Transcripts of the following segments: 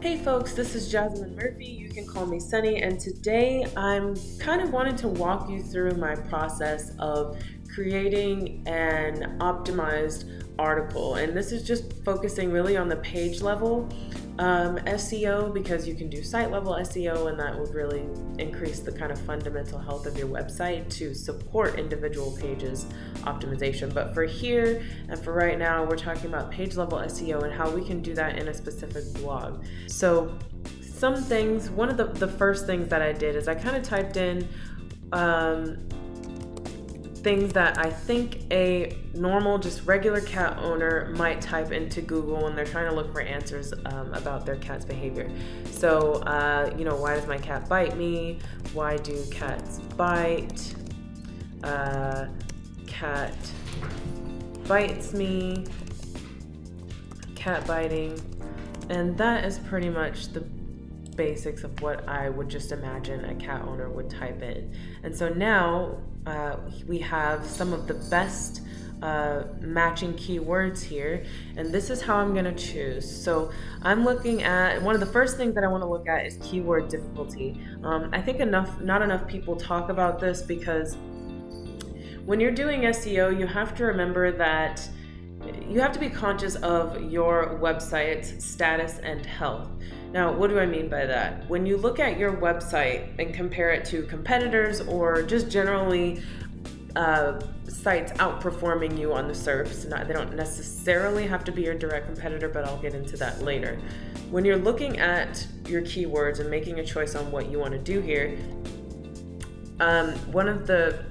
Hey folks, this is Jazmin Murphy. You can call me Sunny, and today I'm kind of wanting to walk you through my process of creating an optimized article. And this is just focusing really on the page level SEO, because you can do site level SEO, and that would really increase the kind of fundamental health of your website to support individual pages optimization. But for here and for right now, we're talking about page level SEO and how we can do that in a specific blog. So some things, one of the first things that I did is I kind of typed in things that I think a normal, just regular cat owner might type into Google when they're trying to look for answers about their cat's behavior. So, why does my cat bite me? Why do cats bite? Cat bites me. Cat biting. And that is pretty much the basics of what I would just imagine a cat owner would type in. And so now we have some of the best matching keywords here, and this is how I'm going to choose. So I'm looking at, one of the first things that I want to look at is keyword difficulty. I think not enough people talk about this, because when you're doing SEO, you have to remember that you have to be conscious of your website's status and health. Now, what do I mean by that? When you look at your website and compare it to competitors, or just generally sites outperforming you on the SERPs, they don't necessarily have to be your direct competitor, but I'll get into that later. When you're looking at your keywords and making a choice on what you want to do here, one of the,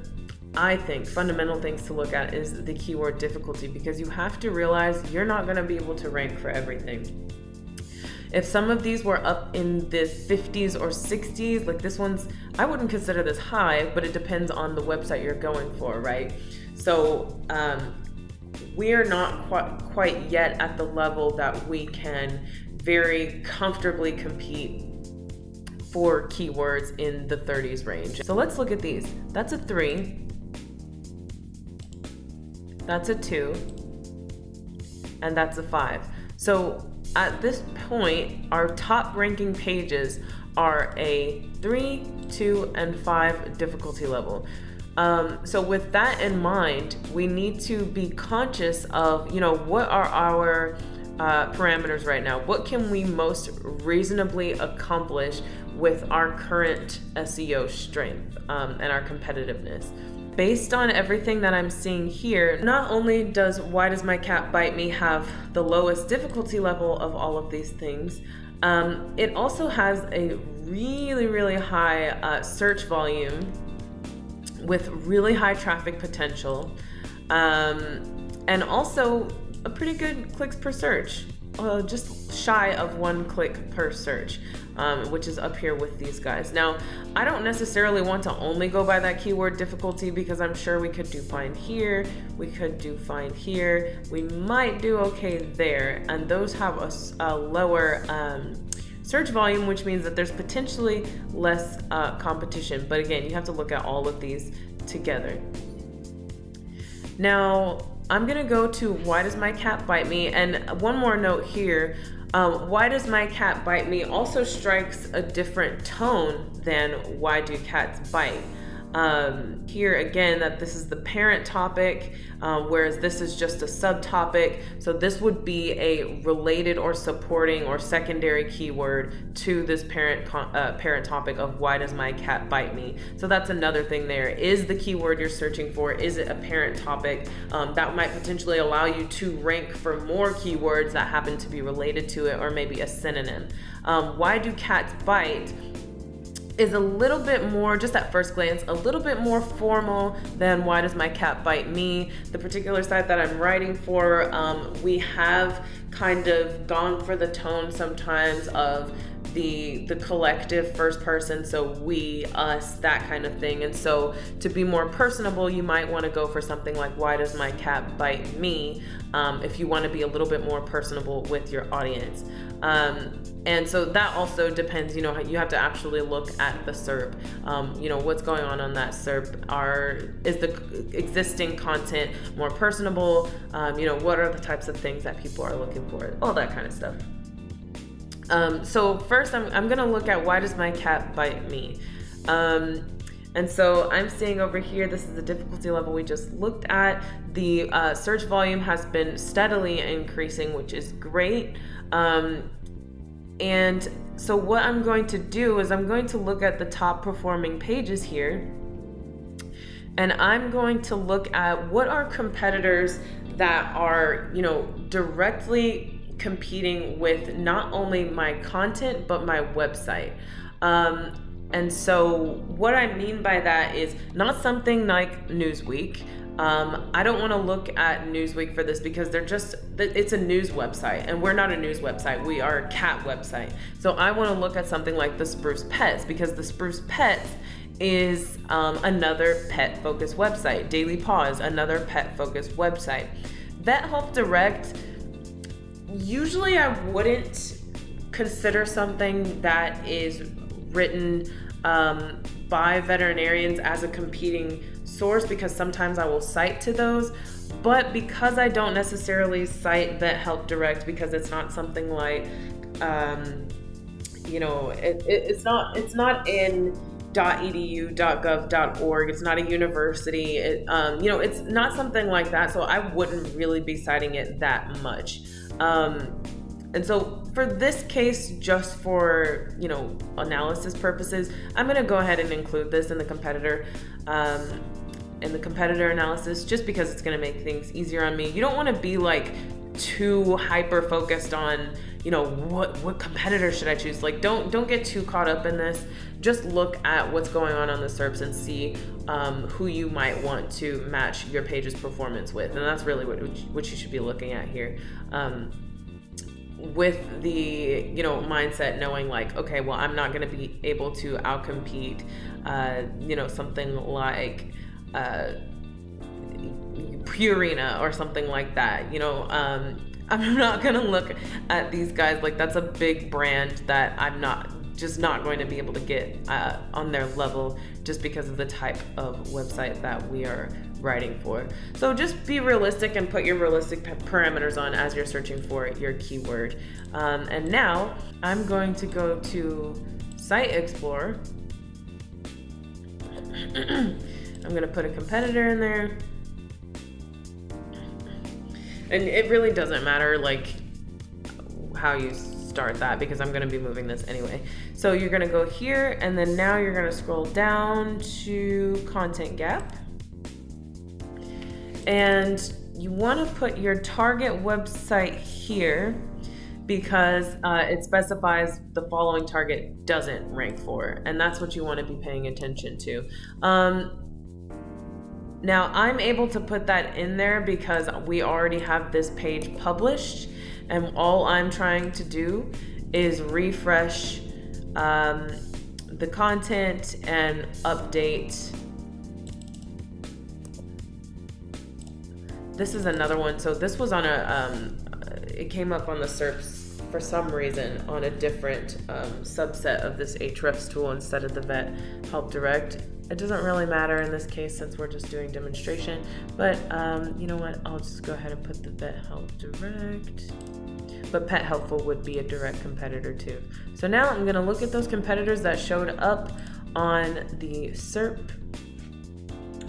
I think, fundamental things to look at is the keyword difficulty, because you have to realize you're not going to be able to rank for everything. If some of these were up in the 50s or 60s, like this one's, I wouldn't consider this high, but it depends on the website you're going for, right? So we are not quite yet at the level that we can very comfortably compete for keywords in the 30s range. So let's look at these. That's a 3. That's a 2. And that's a 5. So at this point, our top ranking pages are a 3, 2, and 5 difficulty level. So with that in mind, we need to be conscious of, what are our parameters right now? What can we most reasonably accomplish with our current SEO strength and our competitiveness? Based on everything that I'm seeing here, not only does Why Does My Cat Bite Me have the lowest difficulty level of all of these things, it also has a really, really high search volume with really high traffic potential, and also a pretty good clicks per search, just shy of 1 click per search, which is up here with these guys. Now, I don't necessarily want to only go by that keyword difficulty, because I'm sure we could do fine here, we could do fine here, we might do okay there, and those have a lower search volume, which means that there's potentially less competition. But again, you have to look at all of these together. Now, I'm gonna go to Why Does My Cat Bite Me? And one more note here, Why Does My Cat Bite Me also strikes a different tone than Why Do Cats Bite? Here again, that this is the parent topic, whereas this is just a subtopic. So this would be a related or supporting or secondary keyword to this parent topic of Why Does My Cat Bite Me? So that's another thing there. Is the keyword you're searching for, is it a parent topic? That might potentially allow you to rank for more keywords that happen to be related to it, or maybe a synonym. Why Do Cats Bite is a little bit more, just at first glance, a little bit more formal than Why Does My Cat Bite Me? The particular site that I'm writing for, we have kind of gone for the tone sometimes of the collective first person, so we, us, that kind of thing. And so to be more personable, you might want to go for something like Why Does My Cat Bite Me? If you want to be a little bit more personable with your audience. And so that also depends, you have to actually look at the SERP, what's going on that SERP. Is the existing content more personable? What are the types of things that people are looking for? All that kind of stuff. So first I'm gonna look at why does my cat bite me? And so I'm seeing over here, this is the difficulty level we just looked at. The search volume has been steadily increasing, which is great. And so what I'm going to do is I'm going to look at the top performing pages here. And I'm going to look at what are competitors that are, directly competing with not only my content, but my website. And so what I mean by that is not something like Newsweek. I don't want to look at Newsweek for this because it's a news website and we're not a news website. We are a cat website. So I want to look at something like the Spruce Pets, because the Spruce Pets is another pet focused website. Daily Paws, another pet focused website. Vet Help Direct, usually I wouldn't consider something that is written by veterinarians as a competing source, because sometimes I will cite to those. But because I don't necessarily cite Vet Help Direct, because it's not something like it's not in .edu, .gov.org, it's not a university, it's not something like that, so I wouldn't really be citing it that much. And so for this case, just for, analysis purposes, I'm going to go ahead and include this in the competitor analysis, just because it's going to make things easier on me. You don't want to be like too hyper focused on, what competitor should I choose? Like, don't get too caught up in this. Just look at what's going on the SERPs and see who you might want to match your page's performance with. And that's really what you should be looking at here. With the mindset, knowing like, okay, well, I'm not going to be able to outcompete something like Purina or something like that. I'm not going to look at these guys like that's a big brand that I'm not going to be able to get on their level, just because of the type of website that we are writing for. So just be realistic and put your realistic parameters on as you're searching for your keyword. And now I'm going to go to Site Explorer. I'm going to put a competitor in there. And it really doesn't matter like how you start that, because I'm going to be moving this anyway. So you're going to go here, and then now you're going to scroll down to Content Gap. And you want to put your target website here, because it specifies the following target doesn't rank for, and that's what you want to be paying attention to. Now I'm able to put that in there because we already have this page published, and all I'm trying to do is refresh the content and update. This is another one. So this was on it came up on the SERPs for some reason on a different subset of this Ahrefs tool instead of the Vet Help Direct. It doesn't really matter in this case since we're just doing demonstration, but you know what? I'll just go ahead and put the Vet Help Direct. But Pet Helpful would be a direct competitor too. So now I'm going to look at those competitors that showed up on the SERP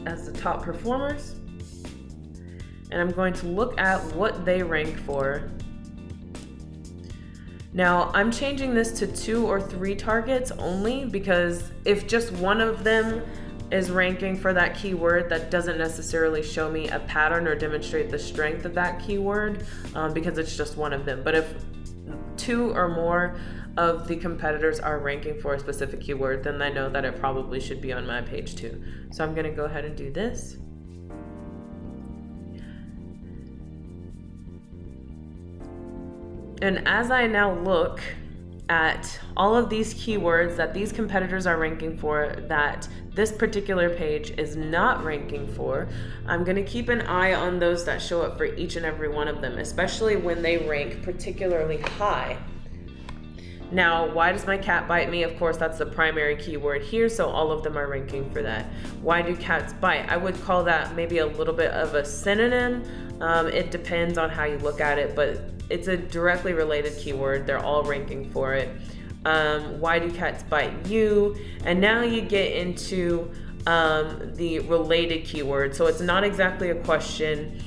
as the top performers. And I'm going to look at what they rank for. Now I'm changing this to 2 or 3 targets only, because if just one of them is ranking for that keyword, that doesn't necessarily show me a pattern or demonstrate the strength of that keyword, because it's just one of them. But if 2 or more of the competitors are ranking for a specific keyword, then I know that it probably should be on my page too. So I'm going to go ahead and do this. And as I now look at all of these keywords that these competitors are ranking for that this particular page is not ranking for, I'm going to keep an eye on those that show up for each and every one of them, especially when they rank particularly high. Now, why does my cat bite me? Of course, that's the primary keyword here, so all of them are ranking for that. Why do cats bite? I would call that maybe a little bit of a synonym It depends on how you look at it, but it's a directly related keyword. They're all ranking for it. Why do cats bite you? And now you get into the related keyword. So it's not exactly a question,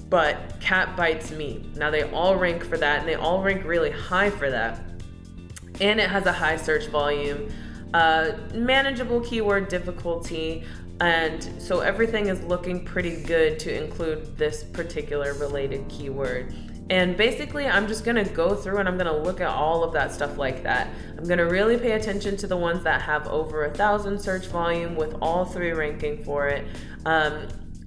but cat bites me. Now they all rank for that, and they all rank really high for that. And it has a high search volume, manageable keyword difficulty, and so everything is looking pretty good to include this particular related keyword. And basically, I'm just gonna go through and I'm gonna look at all of that stuff like that. I'm gonna really pay attention to the ones that have over 1,000 search volume with all 3 ranking for it.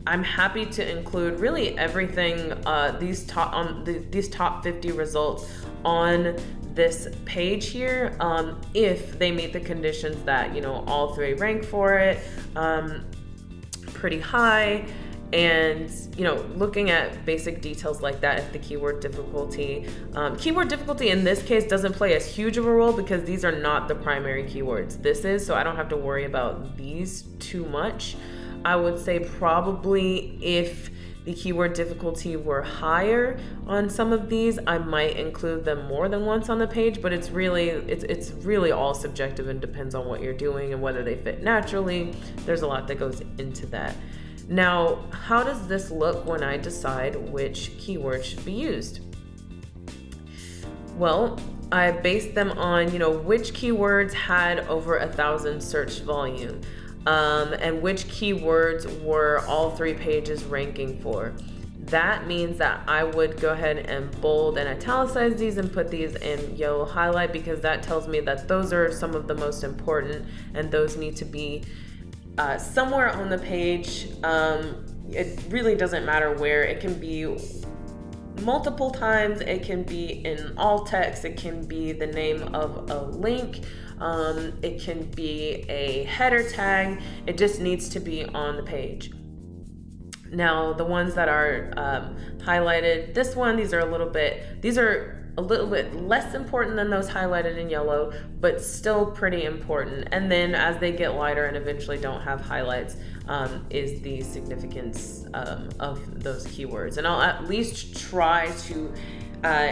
I'm happy to include really everything, these top 50 results on this page here, if they meet the conditions that, all 3 rank for it, pretty high. And looking at basic details like that, if the keyword difficulty in this case doesn't play as huge of a role because these are not the primary keywords. This is, so I don't have to worry about these too much. I would say probably if the keyword difficulty were higher on some of these, I might include them more than once on the page, but it's really all subjective and depends on what you're doing and whether they fit naturally. There's a lot that goes into that. Now, how does this look when I decide which keyword should be used? Well, I based them on, which keywords had over 1,000 search volume, and which keywords were all 3 pages ranking for. That means that I would go ahead and bold and italicize these and put these in yellow highlight, because that tells me that those are some of the most important and those need to be somewhere on the page. It really doesn't matter where. It can be multiple times, it can be in alt text, it can be the name of a link, it can be a header tag. It just needs to be on the page. Now the ones that are highlighted, these are a little bit less important than those highlighted in yellow, but still pretty important. And then as they get lighter and eventually don't have highlights, is the significance of those keywords. And I'll at least try to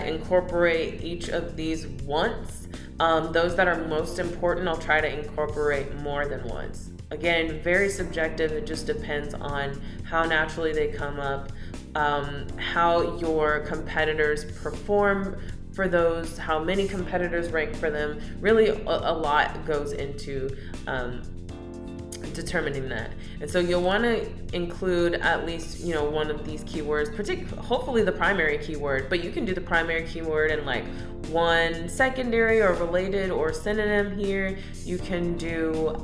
incorporate each of these once. Those that are most important, I'll try to incorporate more than once. Again, very subjective. It just depends on how naturally they come up, how your competitors perform for those, how many competitors rank for them. Really a lot goes into determining that. And so you'll want to include at least one of these keywords, hopefully the primary keyword, but you can do the primary keyword and like one secondary or related or synonym here. You can do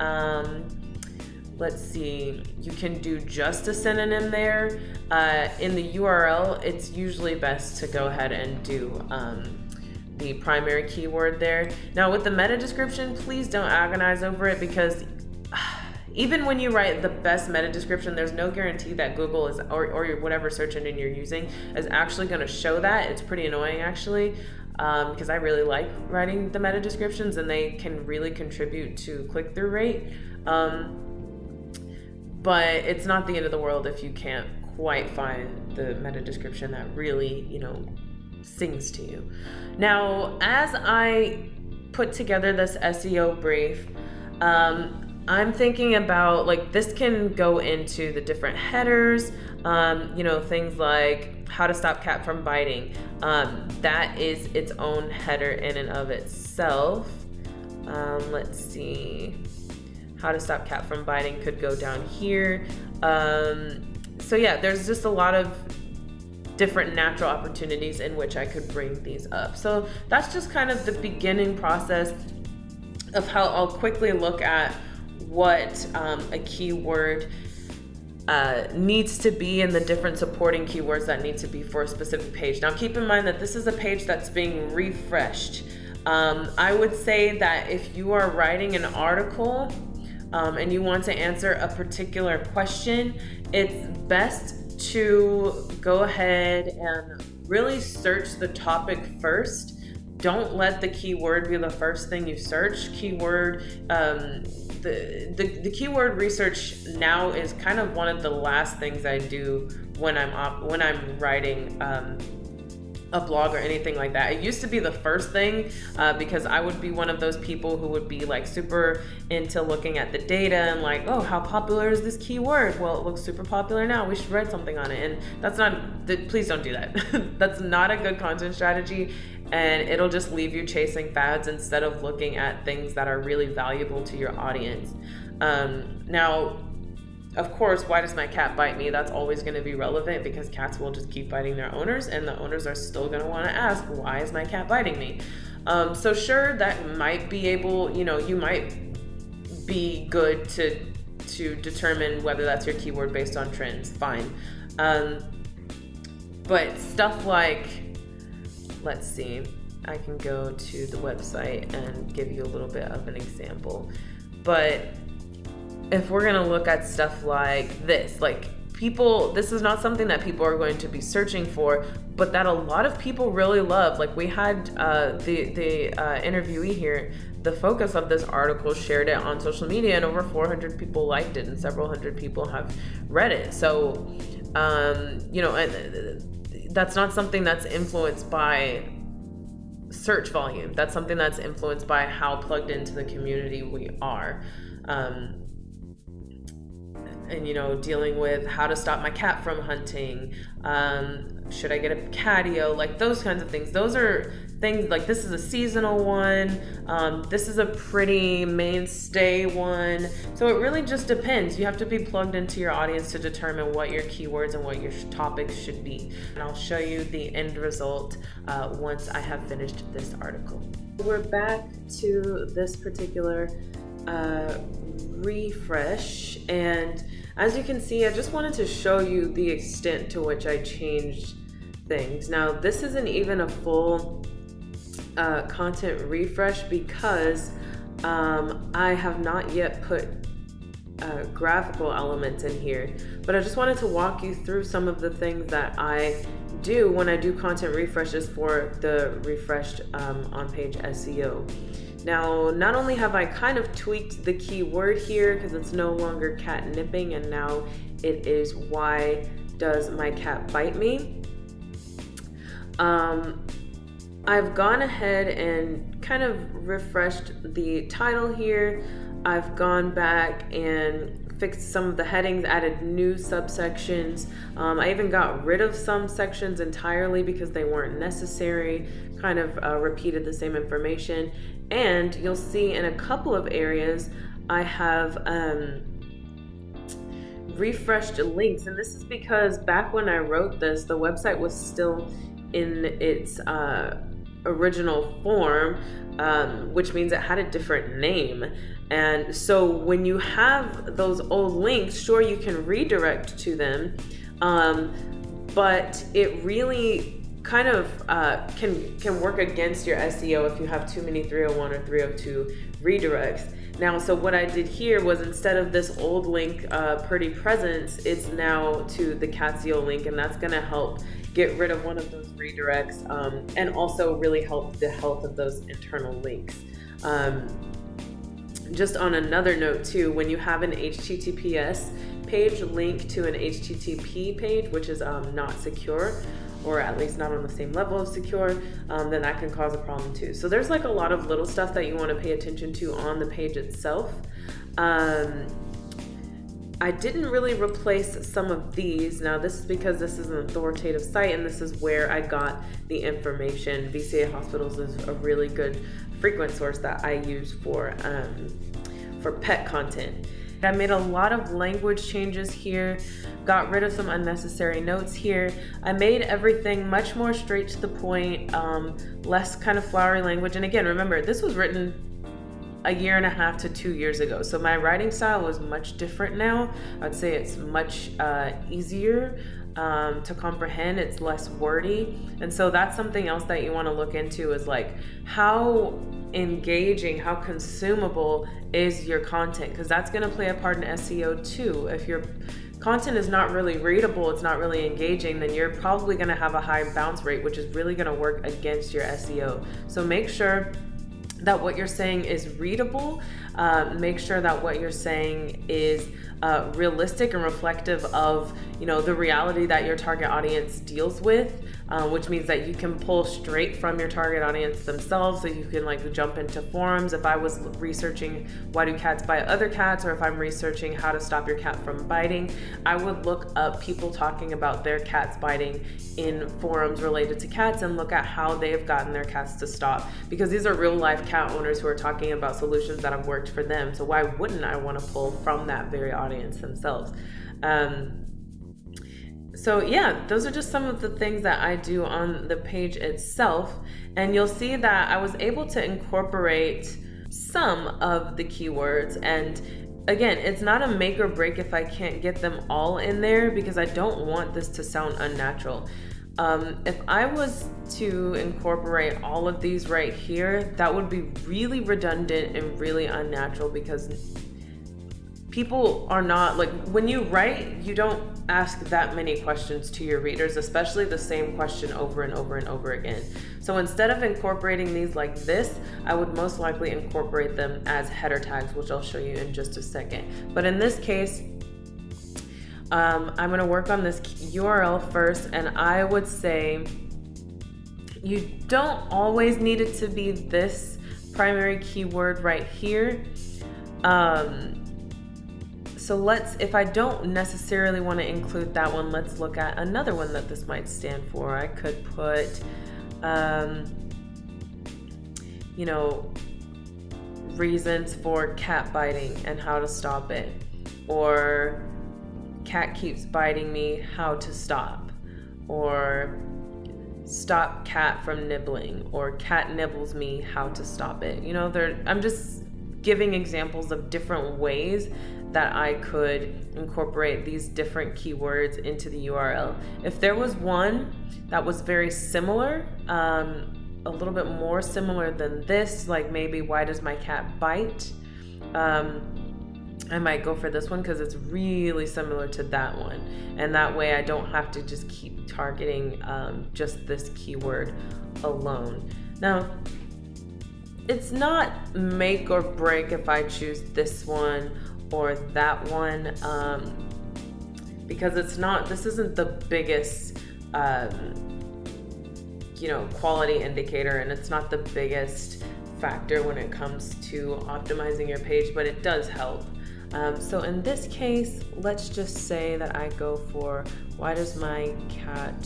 you can do just a synonym there. In the URL, it's usually best to go ahead and do the primary keyword there. Now with the meta description, please don't agonize over it, because even when you write the best meta description, there's no guarantee that Google is, or whatever search engine you're using, is actually going to show that. It's pretty annoying actually, because I really like writing the meta descriptions and they can really contribute to click-through rate. But it's not the end of the world if you can't quite find the meta description that really, sings to you. Now, as I put together this SEO brief, I'm thinking about, this can go into the different headers, things like how to stop cat from biting. That is its own header in and of itself. Let's see. How to stop cat from biting could go down here. So yeah, there's just a lot of different natural opportunities in which I could bring these up. So that's just kind of the beginning process of how I'll quickly look at what a keyword needs to be and the different supporting keywords that need to be for a specific page. Now keep in mind that this is a page that's being refreshed. I would say that if you are writing an article and you want to answer a particular question, it's best to go ahead and really search the topic first. Don't let the keyword be the first thing you search. The keyword research now is kind of one of the last things I do when I'm writing a blog or anything like that. It used to be the first thing because I would be one of those people who would be like super into looking at the data and like, oh, how popular is this keyword? Well, it looks super popular now. We should write something on it. And that's not, please don't do that. That's not a good content strategy. And it'll just leave you chasing fads instead of looking at things that are really valuable to your audience. Now, of course, why does my cat bite me? That's always going to be relevant because cats will just keep biting their owners, and the owners are still going to want to ask, why is my cat biting me? So sure, that might be able, you might be good to determine whether that's your keyword based on trends. Fine. But stuff like, let's see, I can go to the website and give you a little bit of an example. But if we're gonna look at stuff like this, like this is not something that people are going to be searching for, but that a lot of people really love. Like we had the interviewee here, the focus of this article shared it on social media, and over 400 people liked it, and several hundred people have read it. So, that's not something that's influenced by search volume. That's something that's influenced by how plugged into the community we are. And dealing with how to stop my cat from hunting, should I get a catio, like those kinds of things. Those are things like, this is a seasonal one, this is a pretty mainstay one. So it really just depends. You have to be plugged into your audience to determine what your keywords and what your topics should be. And I'll show you the end result once I have finished this article. We're back to this particular refresh, and as you can see, I just wanted to show you the extent to which I changed things. Now, this isn't even a full content refresh because I have not yet put graphical elements in here, but I just wanted to walk you through some of the things that I do when I do content refreshes for the refreshed on-page SEO. Now, not only have I kind of tweaked the keyword here because it's no longer cat nipping, and now it is why does my cat bite me? I've gone ahead and kind of refreshed the title here. I've gone back and fixed some of the headings, added new subsections. I even got rid of some sections entirely because they weren't necessary, kind of repeated the same information. And you'll see in a couple of areas, I have refreshed links. And this is because back when I wrote this, the website was still in its original form, which means it had a different name. And so when you have those old links, sure, you can redirect to them, but it really kind of can work against your SEO if you have too many 301 or 302 redirects. Now, so what I did here was, instead of this old link, Pretty Presents, it's now to the Catio link, and that's gonna help get rid of one of those redirects, and also really help the health of those internal links. Just on another note too, when you have an HTTPS page link to an HTTP page, which is not secure, or at least not on the same level of secure, then that can cause a problem too. So there's like a lot of little stuff that you want to pay attention to on the page itself. I didn't really replace some of these. Now, this is because this is an authoritative site, and this is where I got the information. VCA Hospitals is a really good frequent source that I use for pet content. I made a lot of language changes here, got rid of some unnecessary notes here. I made everything much more straight to the point, less kind of flowery language. And again, remember, this was written a year and a half to 2 years ago. So my writing style was much different now. I'd say it's much easier to comprehend. It's less wordy. And so that's something else that you want to look into, is like how engaging, how consumable is your content, because that's going to play a part in SEO too. If your content is not really readable, it's not really engaging, then you're probably going to have a high bounce rate, which is really going to work against your SEO. So make sure that what you're saying is readable. Make sure that what you're saying is realistic and reflective of, the reality that your target audience deals with, which means that you can pull straight from your target audience themselves. So you can jump into forums. If I was researching why do cats bite other cats, or if I'm researching how to stop your cat from biting, I would look up people talking about their cats biting in forums related to cats and look at how they've gotten their cats to stop, because these are real life cat owners who are talking about solutions that have worked for them. So why wouldn't I want to pull from that very audience themselves? So yeah, those are just some of the things that I do on the page itself. And you'll see that I was able to incorporate some of the keywords. And again, it's not a make or break if I can't get them all in there, because I don't want this to sound unnatural. If I was to incorporate all of these right here, that would be really redundant and really unnatural, because people are not when you write, you don't ask that many questions to your readers, especially the same question over and over and over again. So instead of incorporating these like this, I would most likely incorporate them as header tags, which I'll show you in just a second. But in this case, I'm going to work on this URL first, and I would say you don't always need it to be this primary keyword right here. So if I don't necessarily want to include that one, let's look at another one that this might stand for. I could put, reasons for cat biting and how to stop it, or cat keeps biting me, how to stop, or stop cat from nibbling, or cat nibbles me, how to stop it. I'm just giving examples of different ways that I could incorporate these different keywords into the URL. If there was one that was very similar, a little bit more similar than this, like maybe why does my cat bite? I might go for this one because it's really similar to that one. And that way I don't have to just keep targeting just this keyword alone. Now, it's not make or break if I choose this one or that one, because this isn't the biggest, quality indicator, and it's not the biggest factor when it comes to optimizing your page, but it does help. So in this case, let's just say that I go for why does my cat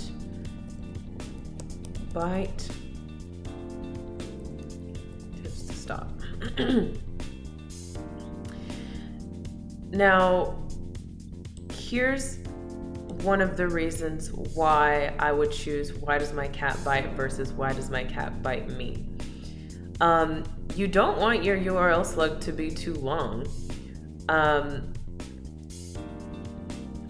bite? Tips to stop. Now, here's one of the reasons why I would choose why does my cat bite versus why does my cat bite me. You don't want your URL slug to be too long.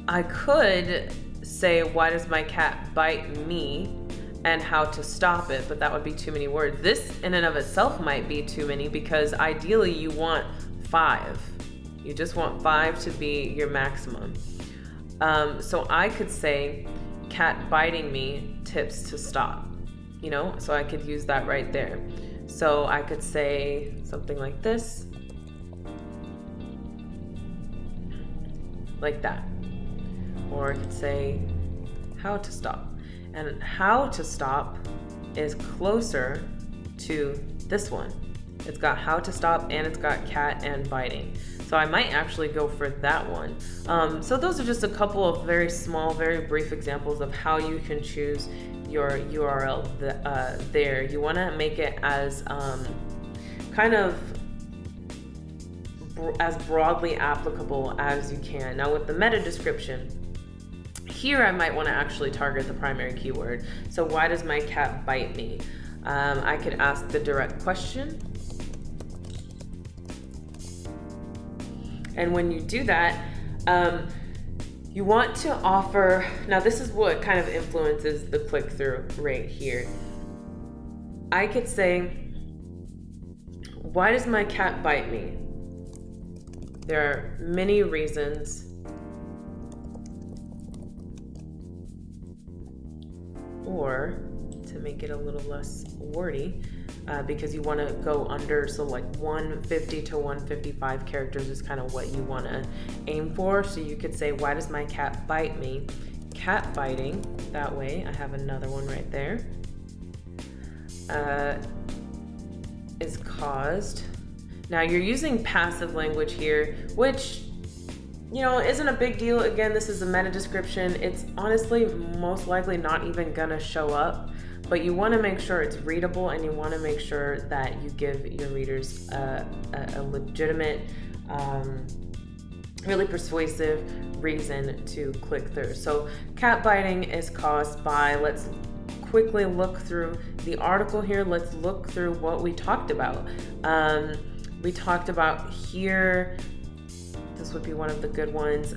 I could say why does my cat bite me and how to stop it, but that would be too many words. This in and of itself might be too many, because ideally you want 5. You just want 5 to be your maximum. So I could say cat biting me, tips to stop, so I could use that right there. So I could say something like this, like that. Or I could say how to stop. And how to stop is closer to this one. It's got how to stop and it's got cat and biting. So I might actually go for that one. So those are just a couple of very small, very brief examples of how you can choose your URL there. You want to make it as as broadly applicable as you can. Now with the meta description, here I might want to actually target the primary keyword. So why does my cat bite me? I could ask the direct question. And when you do that, you want to offer, now this is what kind of influences the click-through rate here. I could say, why does my cat bite me? There are many reasons. Or to make it a little less wordy, because you want to go under, so like 150 to 155 characters is kind of what you want to aim for. So you could say, why does my cat bite me? Cat biting, that way. I have another one right there. Is caused. Now you're using passive language here, which, you know, isn't a big deal. Again, this is a meta description. It's honestly most likely not even gonna show up, but you want to make sure it's readable, and you want to make sure that you give your readers a legitimate, really persuasive reason to click through. So cat biting is caused by, let's quickly look through the article here. Let's look through what we talked about. We talked about here, this would be one of the good ones,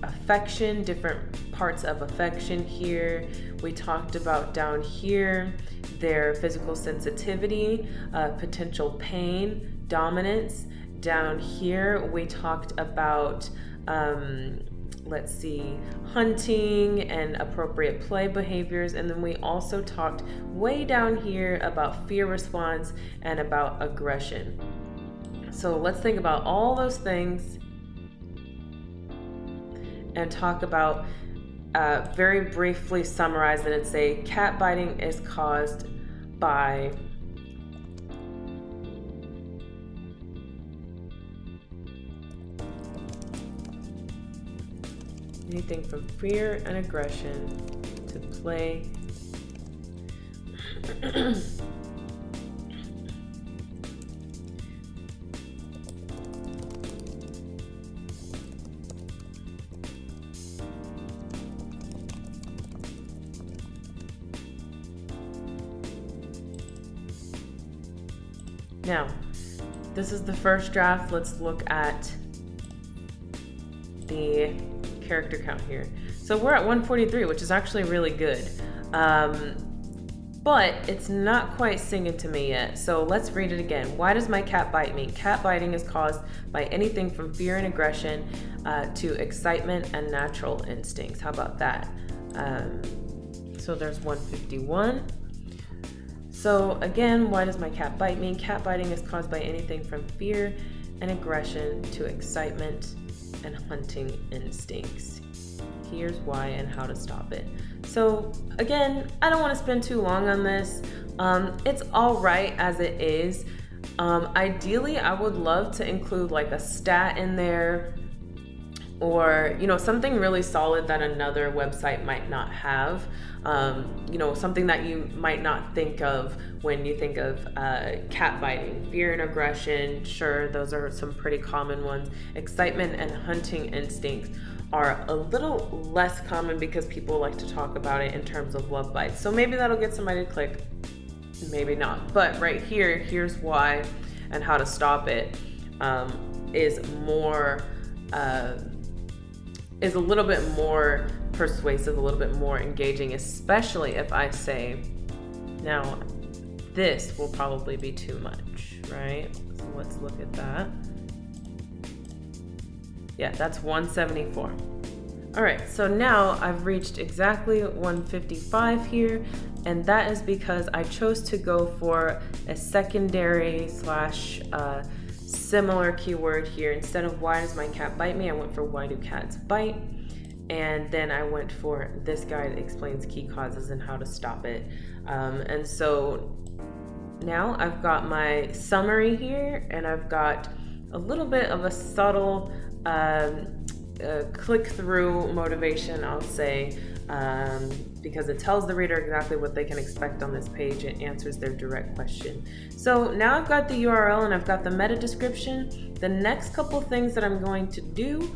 affection, different parts of affection here. We talked about down here, their physical sensitivity, potential pain, dominance. Down here, we talked about, let's see, hunting and appropriate play behaviors. And then we also talked way down here about fear response and about aggression. So let's think about all those things and talk about, very briefly summarize it and say cat biting is caused by anything from fear and aggression to play. Now, this is the first draft. Let's look at the character count here. So we're at 143, which is actually really good. But it's not quite singing to me yet. So let's read it again. Why does my cat bite me? Cat biting is caused by anything from fear and aggression to excitement and natural instincts. How about that? So there's 151. So again, why does my cat bite me? Cat biting is caused by anything from fear and aggression to excitement and hunting instincts. Here's why and how to stop it. So again, I don't want to spend too long on this. It's all right as it is. Ideally, I would love to include like a stat in there, or, you know, something really solid that another website might not have. You know, something that you might not think of when you think of cat biting. Fear and aggression, sure, those are some pretty common ones. Excitement and hunting instincts are a little less common because people like to talk about it in terms of love bites. So maybe that'll get somebody to click, maybe not. But right here, here's why and how to stop it, is more, is a little bit more persuasive, a little bit more engaging, especially if I say, now this will probably be too much, right? So let's look at that. Yeah, that's 174. All right, so now I've reached exactly 155 here, and that is because I chose to go for a secondary slash similar keyword here. Instead of why does my cat bite me, I went for why do cats bite, and then I went for this guide explains key causes and how to stop it. And so now I've got my summary here, and I've got a little bit of a subtle click-through motivation, I'll say, because it tells the reader exactly what they can expect on this page. It answers their direct question. So now I've got the URL and I've got the meta description. The next couple things that I'm going to do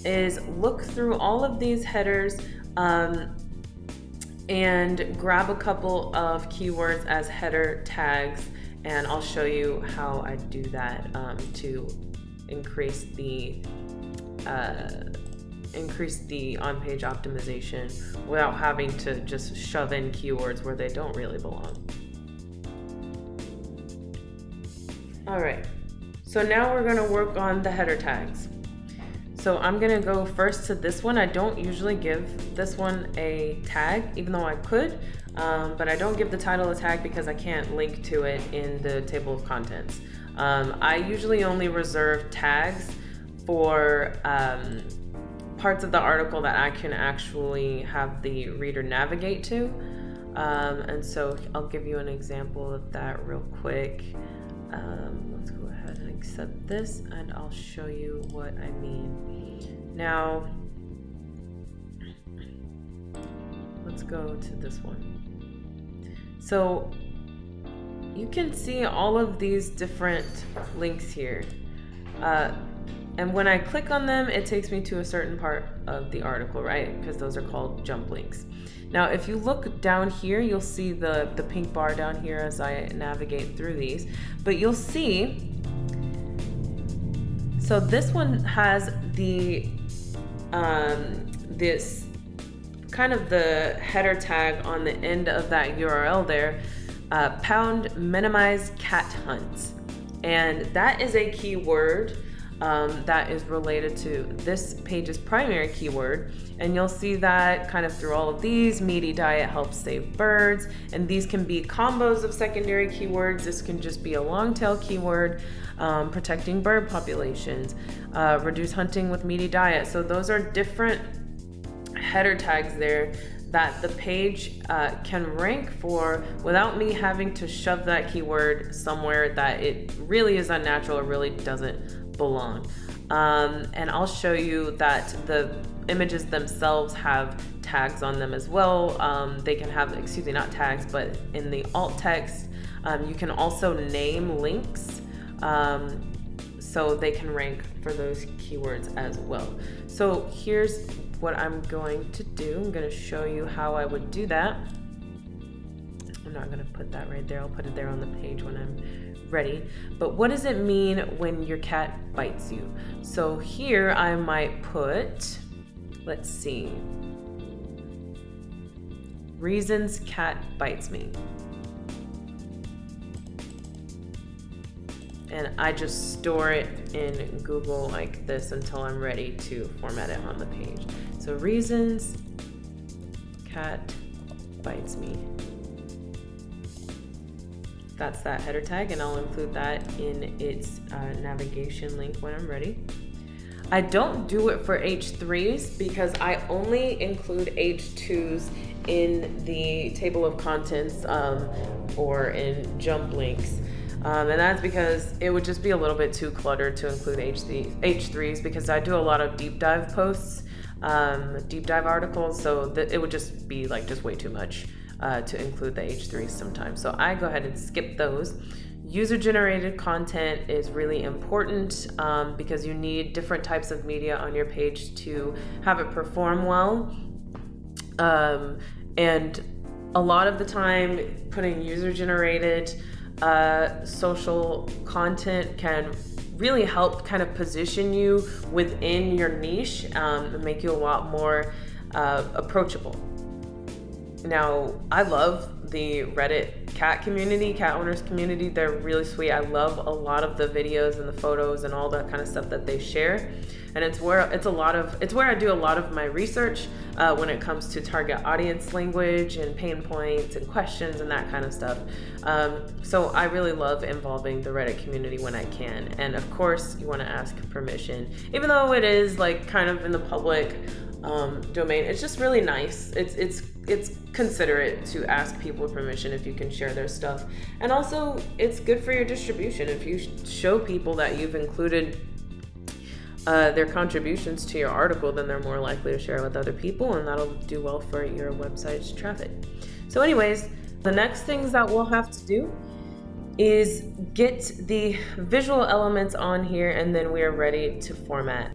is look through all of these headers and grab a couple of keywords as header tags, and I'll show you how I do that to increase the on-page optimization without having to just shove in keywords where they don't really belong. All right, so now we're gonna work on the header tags. So I'm gonna go first to this one. I don't usually give this one a tag, even though I could. but I don't give the title a tag because I can't link to it in the table of contents. I usually only reserve tags for parts of the article that I can actually have the reader navigate to. And so I'll give you an example of that real quick. Let's go ahead and accept this and I'll show you what I mean. Now, let's go to this one. So you can see all of these different links here. And when I click on them, it takes me to a certain part of the article, right? Because those are called jump links. Now, if you look down here, you'll see the pink bar down here as I navigate through these. But you'll see, so this one has the this kind of the header tag on the end of that URL there, pound minimize cat hunts. And that is a keyword that is related to this page's primary keyword. And you'll see that kind of through all of these. Meaty diet helps save birds. And these can be combos of secondary keywords. This can just be a long tail keyword, protecting bird populations, reduce hunting with meaty diet. So those are different header tags there that the page can rank for without me having to shove that keyword somewhere that it really is unnatural or really doesn't belong. And I'll show you that the images themselves have tags on them as well. They can have, not tags, but in the alt text, you can also name links so they can rank for those keywords as well. So here's what I'm going to do. I'm going to show you how I would do that. I'm not going to put that right there. I'll put it there on the page when I'm ready. But what does it mean when your cat bites you? So here I might put, let's see, reasons cat bites me. And I just store it in Google like this until I'm ready to format it on the page. So reasons cat bites me. That's that header tag, and I'll include that in its navigation link when I'm ready. I don't do it for H3s because I only include H2s in the table of contents or in jump links. And that's because it would just be a little bit too cluttered to include H3s because I do a lot of deep dive posts, deep dive articles, so that it would just be like just way too much to include the H3s sometimes. So I go ahead and skip those. User-generated content is really important because you need different types of media on your page to have it perform well. And a lot of the time, putting user-generated social content can really help kind of position you within your niche and make you a lot more approachable. Now, I love the Reddit cat community, cat owners community. They're really sweet. I love a lot of the videos and the photos and all that kind of stuff that they share. And it's where I do a lot of my research when it comes to target audience language and pain points and questions and that kind of stuff. So I really love involving the Reddit community when I can. And of course, you want to ask permission, even though it is like kind of in the public domain. It's just really nice. It's considerate to ask people permission if you can share their stuff. And also, it's good for your distribution. If you show people that you've included their contributions to your article, then they're more likely to share with other people, and that'll do well for your website's traffic. So anyways, the next things that we'll have to do is get the visual elements on here, and then we are ready to format.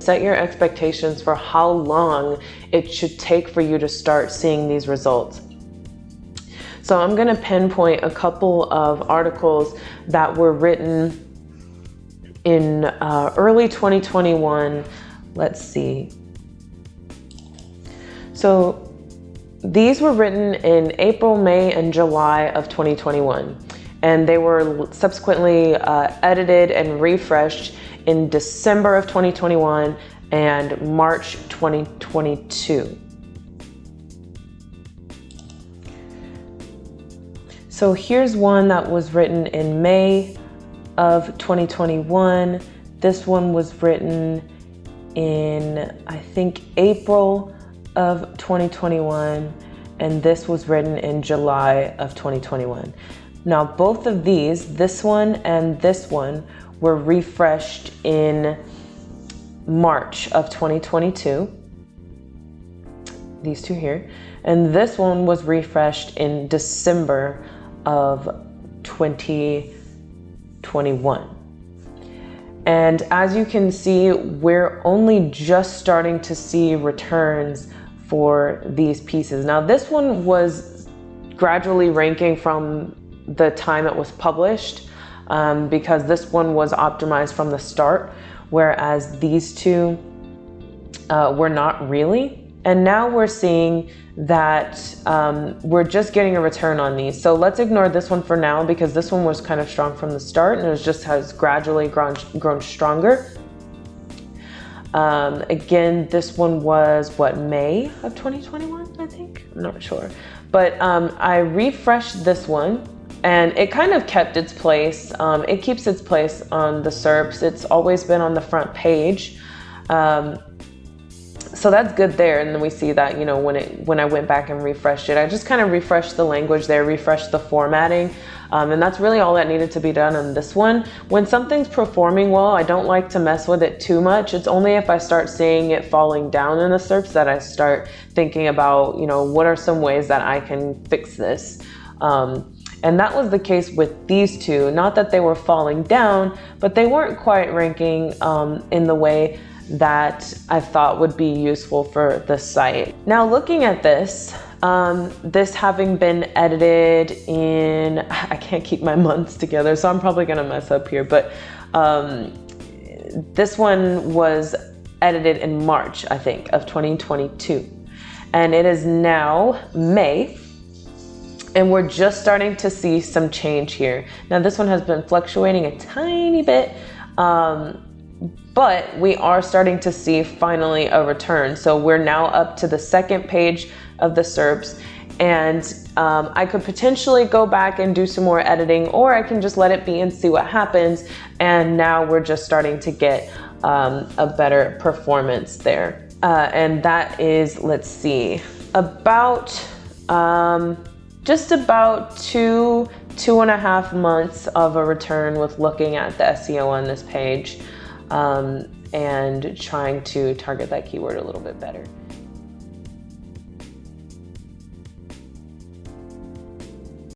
set your expectations for how long it should take for you to start seeing these results. So I'm going to pinpoint a couple of articles that were written in early 2021. Let's see. So these were written in April, May, and July of 2021. And they were subsequently edited and refreshed in December of 2021 and March 2022. So here's one that was written in May of 2021. This one was written in, I think, April of 2021, and this was written in July of 2021. Now, both of these, this one and this one, were refreshed in March of 2022. These two here. And this one was refreshed in December of 2021. And as you can see, we're only just starting to see returns for these pieces. Now, this one was gradually ranking from the time it was published, because this one was optimized from the start, whereas these two were not really. And now we're seeing that we're just getting a return on these. So let's ignore this one for now, because this one was kind of strong from the start and it just has gradually grown stronger. Again, this one was what, May of 2021, I think? I'm not sure. But I refreshed this one and it kind of kept its place. It keeps its place on the SERPs. It's always been on the front page. So that's good there. And then we see that, you know, when I went back and refreshed it, I just kind of refreshed the language there, refreshed the formatting. And that's really all that needed to be done on this one. When something's performing well, I don't like to mess with it too much. It's only if I start seeing it falling down in the SERPs that I start thinking about, you know, what are some ways that I can fix this? And that was the case with these two. Not that they were falling down, but they weren't quite ranking in the way that I thought would be useful for the site. Now, looking at this, this having been edited in, I can't keep my months together, so I'm probably gonna mess up here, but this one was edited in March, I think, of 2022. And it is now May, and we're just starting to see some change here. Now, this one has been fluctuating a tiny bit, but we are starting to see finally a return. So we're now up to the second page of the SERPs, and I could potentially go back and do some more editing, or I can just let it be and see what happens. And now we're just starting to get a better performance there. And that is, let's see, about just about 2.5 months of a return with looking at the SEO on this page. And trying to target that keyword a little bit better.